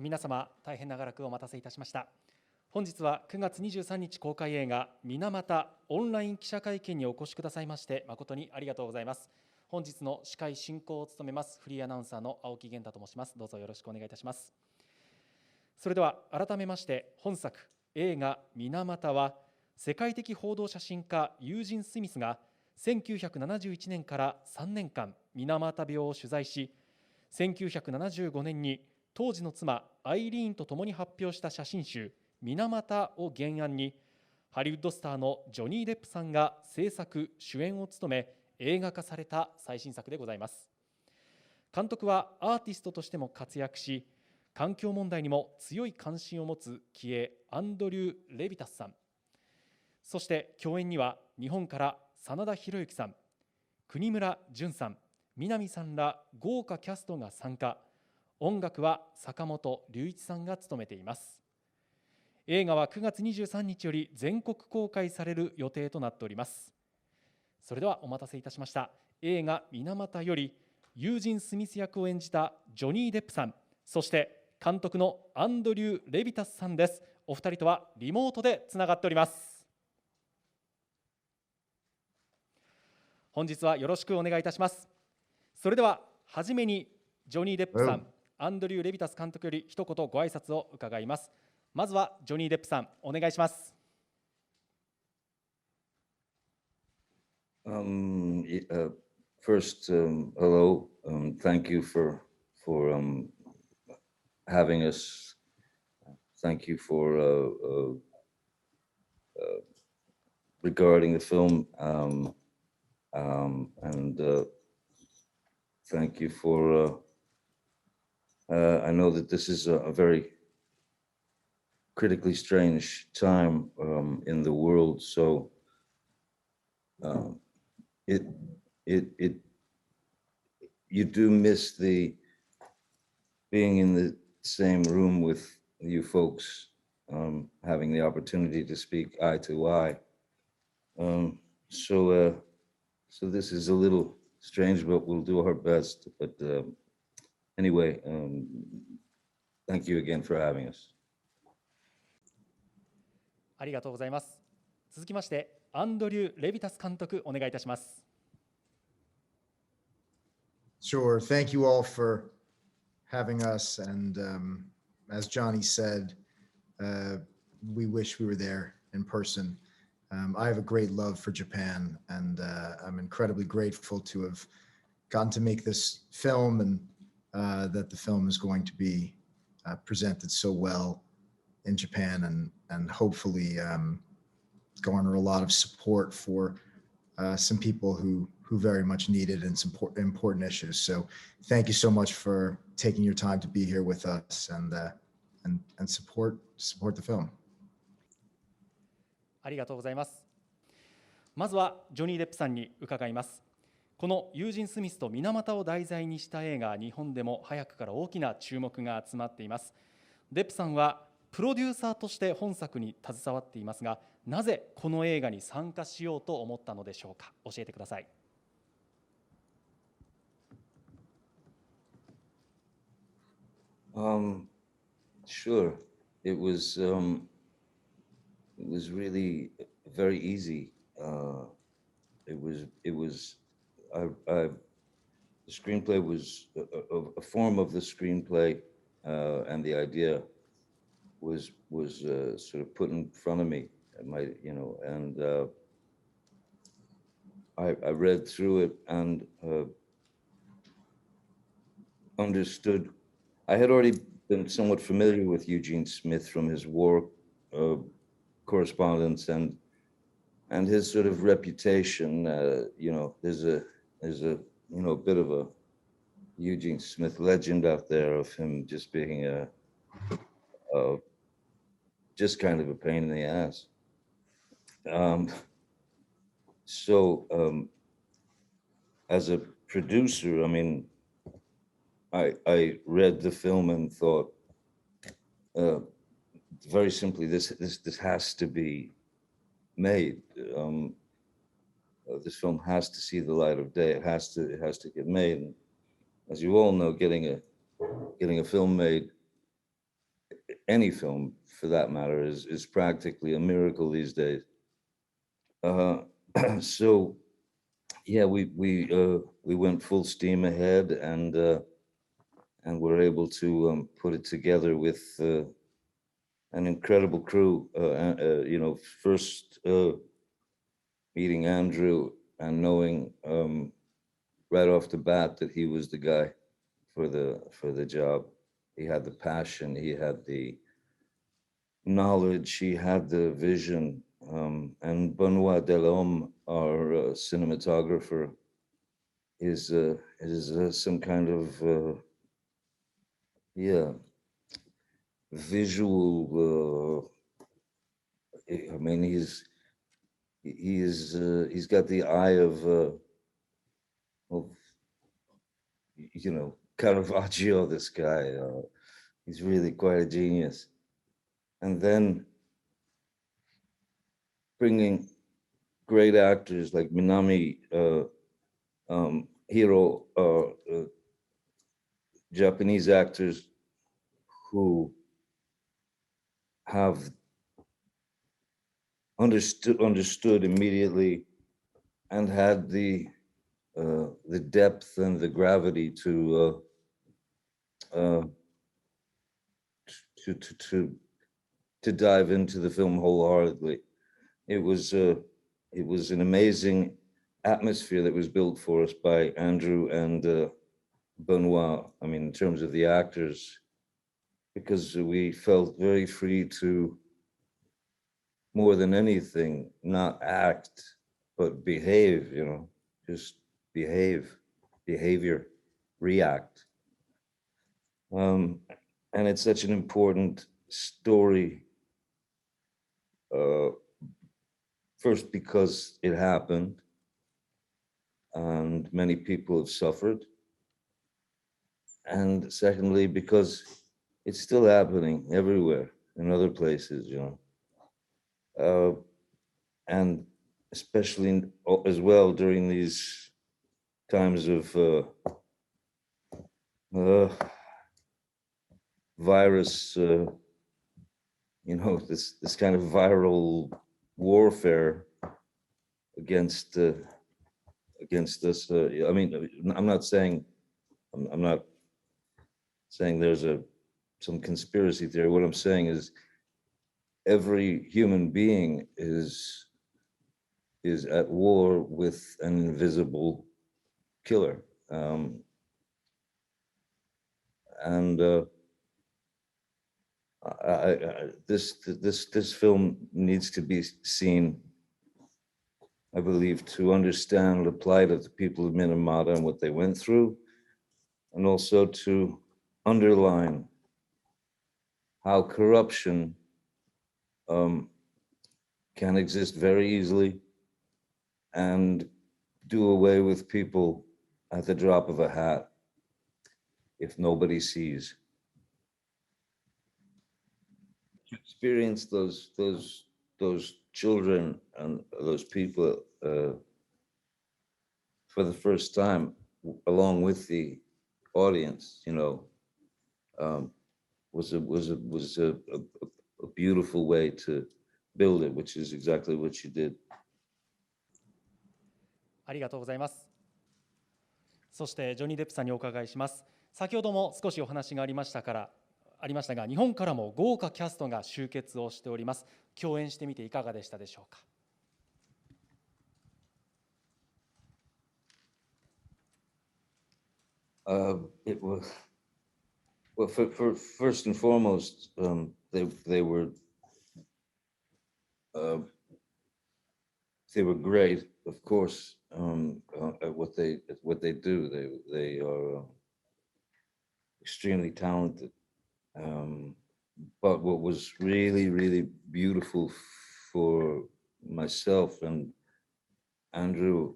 皆様大変長らくお待たせいたしました。本日は9月23日公開映画水俣オンライン記者会見にお越しくださいまして誠にありがとうございます。本日の司会進行を務めますフリーアナウンサーの青木源太と申します。どうぞよろしくお願いいたします。それでは改めまして本作映画水俣は世界的報道写真家ユージン・スミスが1971年から3年間水俣病を取材し、1975年に当時の妻アイリーンと共に発表した写真集水俣を原案に、ハリウッドスターのジョニー・デップさんが制作主演を務め映画化された最新作でございます。監督はアーティストとしても活躍し、環境問題にも強い関心を持つ気鋭アンドリュー・レヴィタスさん、そして共演には日本から真田広之さん、国村淳さん、南さんら豪華キャストが参加。音楽は坂本龍一さんが務めています。映画は9月23日より全国公開される予定となっております。それではお待たせいたしました。映画水俣よりユージン・スミス役を演じたジョニー・デップさん、そして監督のアンドリュー・レヴィタスさんです。お二人とはリモートでつながっております。本日はよろしくお願いいたします。それでははじめにジョニー・デップさん、アンドリュー・レヴィタス監督より一言ご挨拶を伺います。まずはジョニー・デップさん、お願いします。First, hello. Thank you for having us. Thank you for regarding the film, and thank you for. I know that this is a very critically strange time in the world, so you do miss the being in the same room with you folks, having the opportunity to speak eye to eye. So this is a little strange, but we'll do our best. But anyway, thank you again for having us. ありがとうございます。続きましてアンドリュー・レヴィタス監督、お願いいたします。Sure. Thank you all for having us. And as Johnny said, we wish we were there in person. I have a great love for Japan, and I'm incredibly grateful to have gotten to make this film, and that the film is going to be presented so well in Japan, and hopefully garner a lot of support for some people who very much need it in some important issues. So thank you so much for taking your time to be here with us and support the film. ありがとうございます。まずはジョニー・デップさんに伺います。このユージン・スミスと水俣を題材にした映画、日本でも早くから大きな注目が集まっています。デップさんはプロデューサーとして本作に携わっていますが、なぜこの映画に参加しようと思ったのでしょうか。教えてください。Sure. It was really very easy. The screenplay was a form of the screenplay, and the idea was sort of put in front of me. And I read through it and understood. I had already been somewhat familiar with Eugene Smith from his war correspondence and his sort of reputation. There's a bit of a Eugene Smith legend out there of him just being just kind of a pain in the ass. As a producer, I mean, I read the film and thought, very simply, this has to be made. This film has to see the light of day. It has to get made. And as you all know, getting a film made any film for that matter is practically a miracle these days. So yeah, we went full steam ahead and were able to put it together with an incredible crew. You know, first meeting Andrew and knowing right off the bat that he was the guy for the job. He had the passion, he had the knowledge, he had the vision. And Benoit Delhomme, our cinematographer, is some kind of yeah, visual. I mean, he's got the eye of you know, Caravaggio. This guy, he's really quite a genius. And then bringing great actors like Minami, Hiro, Japanese actors who have understood immediately and had the depth and the gravity to dive into the film wholeheartedly. It was an amazing atmosphere that was built for us by Andrew and Benoit. I mean, in terms of the actors, because we felt very free to, more than anything, not act, but behave, you know, just behavior, react. And it's such an important story, first because it happened and many people have suffered, and secondly because it's still happening everywhere in other places, you know, and especially as well during these times of virus, you know, this kind of viral warfare against us. I mean, I'm not saying there's some conspiracy theory. What I'm saying is every human being is at war with an invisible killer, this film needs to be seen, I believe, to understand the plight of the people of Minamata and what they went through, and also to underline how corruption can exist very easily and do away with people at the drop of a hat if nobody sees. To experience those children and those people for the first time, along with the audience, you know, was a beautiful way to build it, which is exactly what you did. ありがとうございます。そしてジョニー・デップさんにお伺いします。先ほども少しお話がありましたが、日本からも豪華キャストが集結をしております。共演してみていかがでしたでしょうか。It was, well, for first and foremost, they were great, of course, at what they do. They are extremely talented. But what was really beautiful for myself and Andrew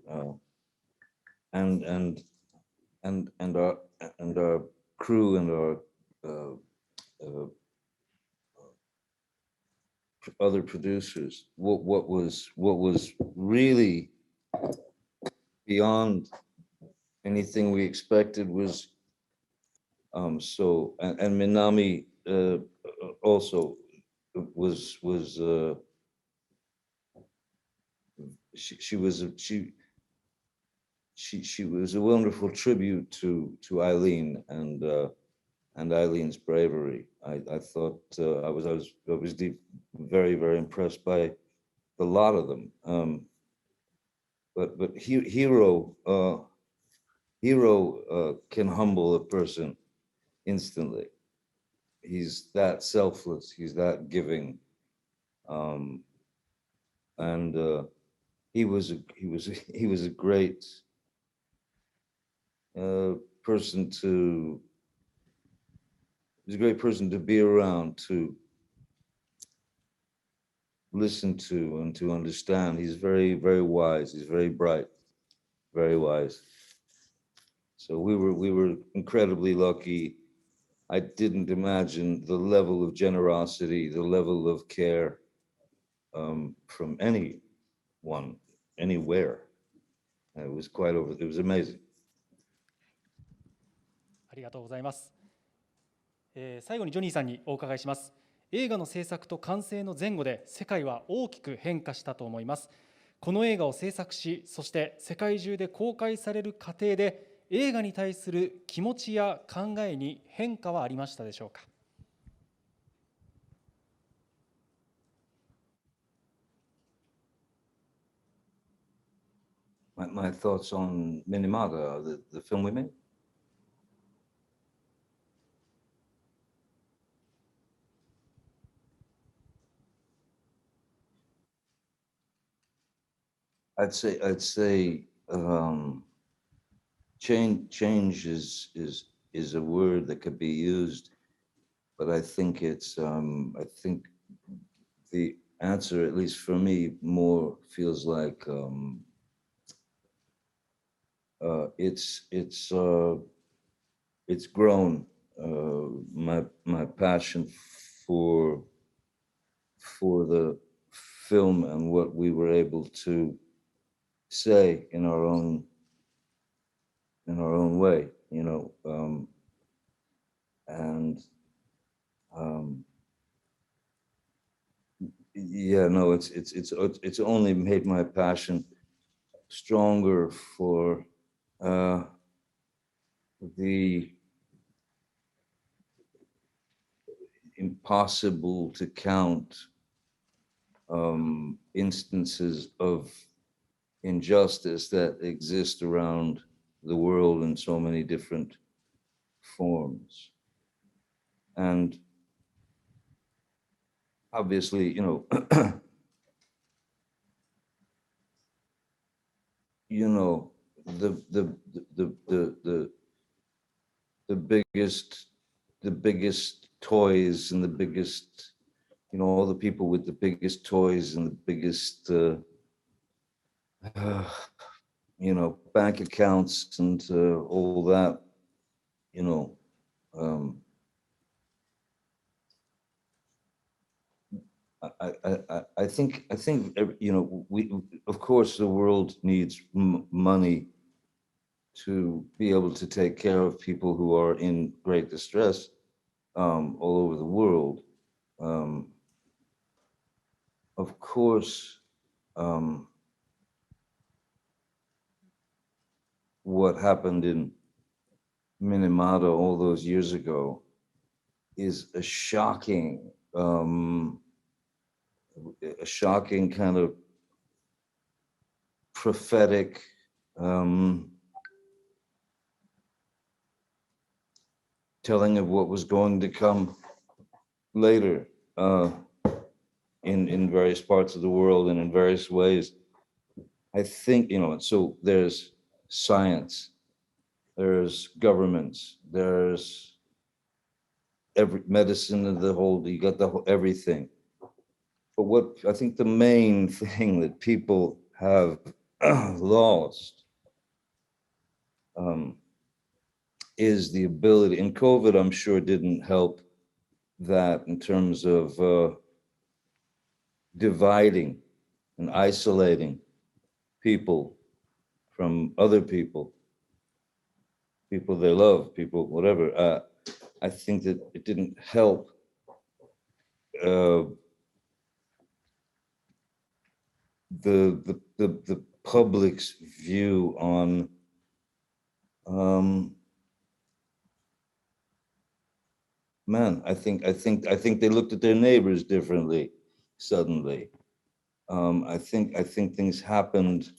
and our crew and our other producers, what was really beyond anything we expected was and Minami also was she was a wonderful tribute to Eileen and Eileen's bravery. I thought I was very, very impressed by the lot of them. But Hero can humble a person instantly. He's that selfless. He's that giving, and he was a great person to. He's a great person to be around, to listen to, and to understand. He's very, very wise. He's very bright, very wise. So we were incredibly lucky. I didn't imagine the level of generosity, the level of care from anyone, anywhere. It was amazing. ありがとうございます。最後にジョニーさんにお伺いします。映画の制作と完成の前後で世界は大きく変化したと思います。この映画を制作し、そして世界中で公開される過程で映画に対する気持ちや考えに変化はありましたでしょうか。My thoughts on Minamata, the film we made. I'd say change is a word that could be used, but I think I think the answer, at least for me, more feels like it's grown. My passion for the film and what we were able to say in our own way, you know, and yeah, no, it's only made my passion stronger for the impossible to count instances of injustice that exist around the world in so many different forms. And obviously, you know, you know, the biggest toys and the biggest, you know, all the people with the biggest toys and the biggest you know, bank accounts and all that, you know, I think you know, of course the world needs money to be able to take care of people who are in great distress all over the world. Of course, what happened in Minamata all those years ago is a shocking kind of prophetic telling of what was going to come later in various parts of the world and in various ways. I think, you know, so there's science, there's governments, there's every medicine of the whole, you got the whole everything. But what I think the main thing that people have lost is the ability, and COVID, I'm sure, didn't help that in terms of dividing and isolating people from other people they love, people, whatever. I think that it didn't help the public's view on man, I think they looked at their neighbors differently suddenly. I think things happened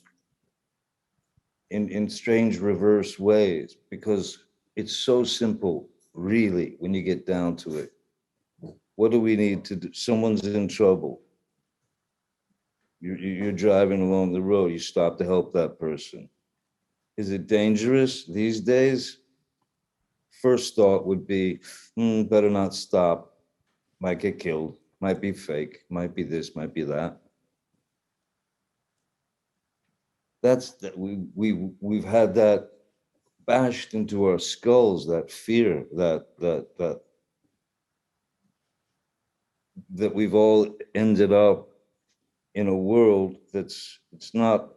in strange reverse ways, because it's so simple, really, when you get down to it. What do we need to do? Someone's in trouble. You're driving along the road, you stop to help that person. Is it dangerous these days? First thought would be, better not stop. Might get killed, might be fake, might be this, might be that. That's that we've had that bashed into our skulls, that fear that we've all ended up in a world it's not,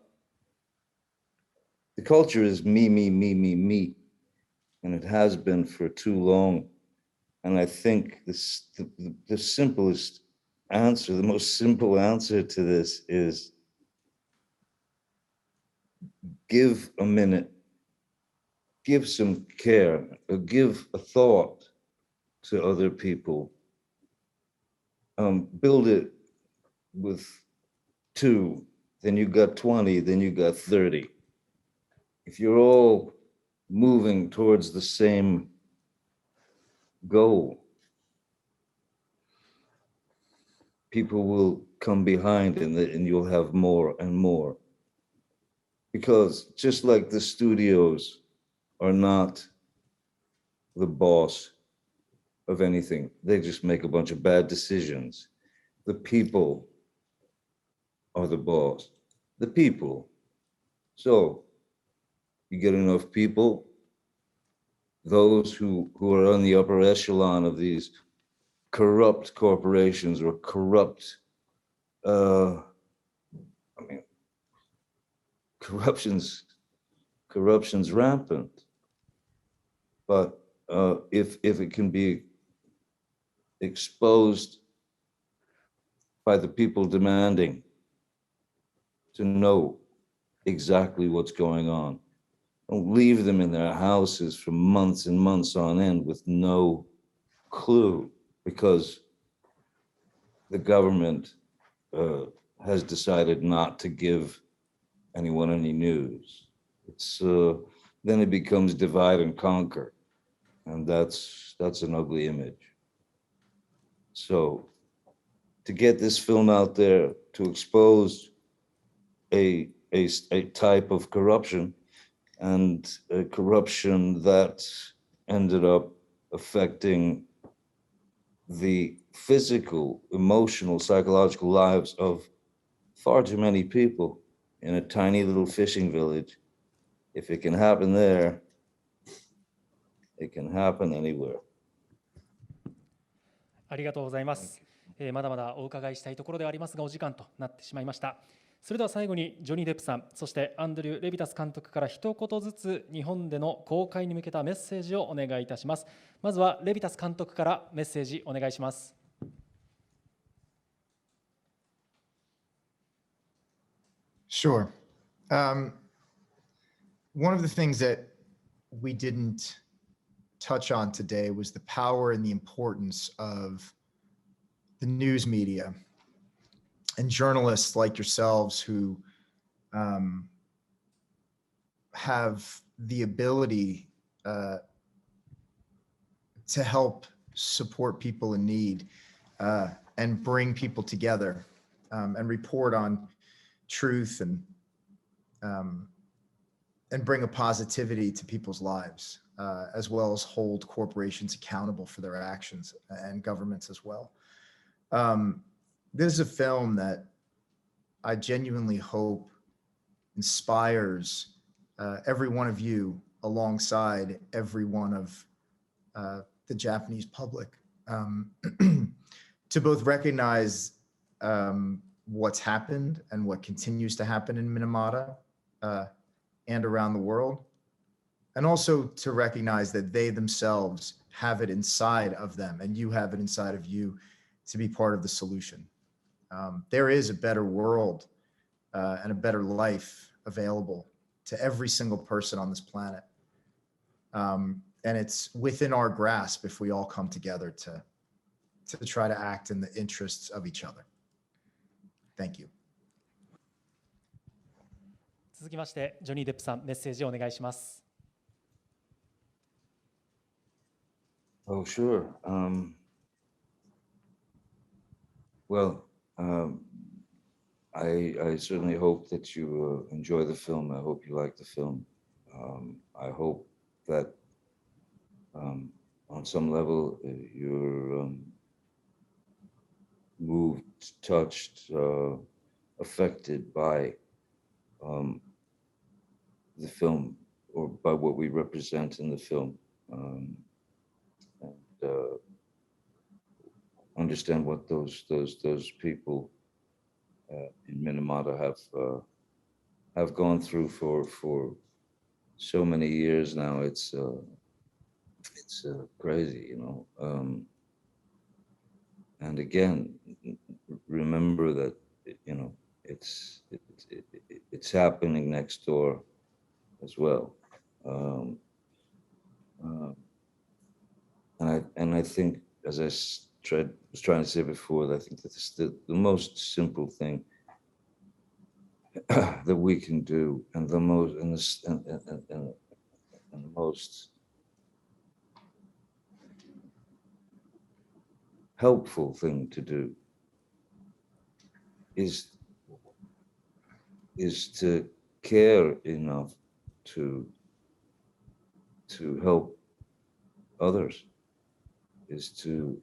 the culture is me, and it has been for too long. And I think the simplest answer, the most simple answer to this is give a minute, give some care, or give a thought to other people. Build it with 2, then you got 20, then you got 30. If you're all moving towards the same goal, people will come behind and you'll have more and more. Because just like the studios are not the boss of anything, they just make a bunch of bad decisions. The people are the boss, the people. So you get enough people, those who are on the upper echelon of these corrupt corporations or corrupt, corruption's rampant. But if it can be exposed by the people demanding to know exactly what's going on, don't leave them in their houses for months and months on end with no clue, because the government has decided not to give anyone any news. It's then it becomes divide and conquer, and that's an ugly image. So to get this film out there, to expose a type of corruption, and a corruption that ended up affecting the physical, emotional, psychological lives of far too many people in a tiny little fishing village. If it can happen there, it can happen anywhere. ありがとうございます。まだまだお伺いしたいところではありますが、お時間となってしまいました。それでは最後にジョニー・デップさん、そしてアンドリュー・レヴィタス監督から一言ずつ日本での公開に向けたメッセージをお願いいたします。まずはレヴィタス監督からメッセージお願いします。Sure. One of the things that we didn't touch on today was the power and the importance of the news media and journalists like yourselves who have the ability to help support people in need and bring people together and report on truth and bring a positivity to people's lives, as well as hold corporations accountable for their actions and governments as well. This is a film that I genuinely hope inspires every one of you alongside every one of the Japanese public to both recognize what's happened and what continues to happen in Minamata and around the world, and also to recognize that they themselves have it inside of them, and you have it inside of you, to be part of the solution. There is a better world and a better life available to every single person on this planet. And it's within our grasp if we all come together to try to act in the interests of each other. Thank you. 続きましてジョニー・デップさん、メッセージをお願いします。Oh, sure. Well, I certainly hope that you enjoy the film. I hope you like the film. I hope that on some level you're moved, touched, affected by the film or by what we represent in the film. And understand what those people in Minamata have gone through for so many years now. It's crazy, you know. And again, remember that you know it's happening next door as well. And I think, as I was trying to say before, I think that this the most simple thing that we can do, and the most helpful thing to do is to care enough to help others, is to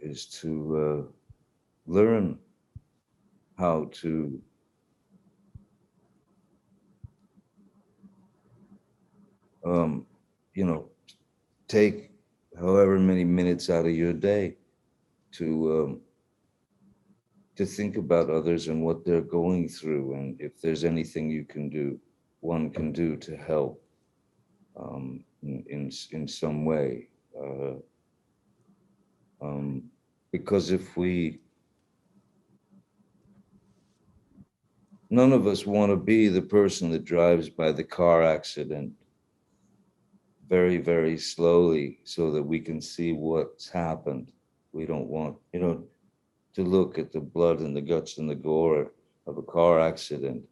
learn how to you know, take however many minutes out of your day to think about others and what they're going through, and if there's anything one can do to help in some way. Because none of us want to be the person that drives by the car accident very, very slowly so that we can see what's happened. We don't want, to look at the blood and the guts and the gore of a car accident.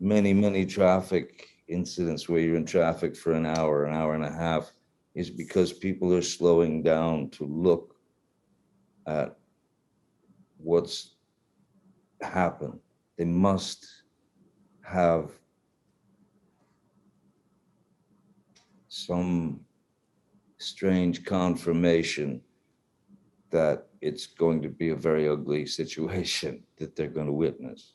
Many, many traffic incidents where you're in traffic for an hour and a half is because people are slowing down to look at what's happened. They must have some strange confirmation that it's going to be a very ugly situation that they're going to witness.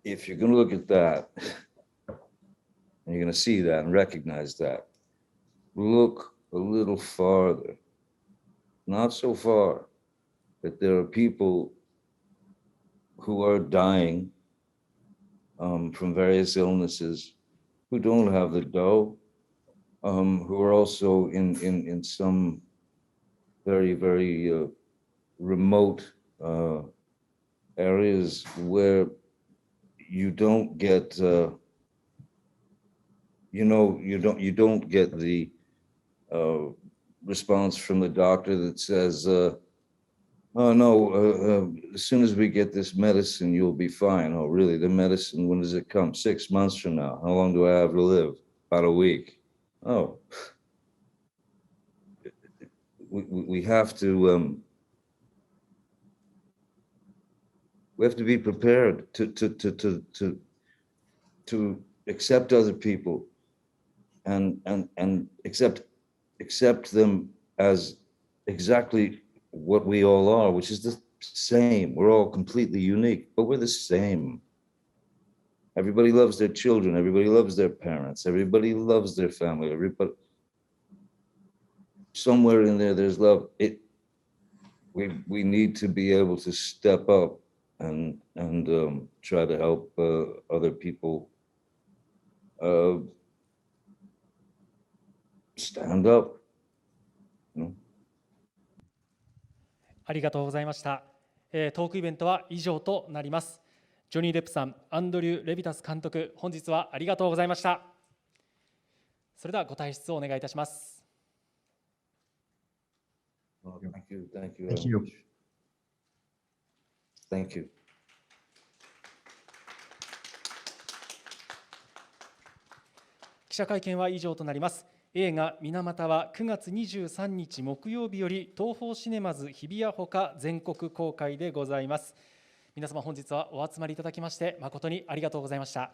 If you're going to look at that, and you're going to see that and recognize that, look a little farther, not so far, that there are people who are dying from various illnesses, who don't have the dough, who are also in some very, very remote areas where you don't get, you don't get the response from the doctor that says, oh no, as soon as we get this medicine, you'll be fine. Oh, really? The medicine, when does it come? 6 months from now. How long do I have to live? About a week. Oh, we have to be prepared to accept other people and accept them as exactly what we all are, which is the same. We're all completely unique, but we're the same. Everybody loves their children. Everybody loves their parents. Everybody loves their family. Everybody, somewhere in there, there's love. We need to be able to step up and try to help other people stand up. You know? ありがとうございました。トークイベントは以上となります。ジョニー・デップさん、アンドリュー・レヴィタス監督、本日はありがとうございました。それではご退出をお願いいたします。Oh, thank you. Thank you. Thank very you. much. Thank you. 記者会見は以上となります。映画「水俣」は9月23日木曜日より東宝シネマズ日比谷ほか全国公開でございます。皆様本日はお集まりいただきまして誠にありがとうございました。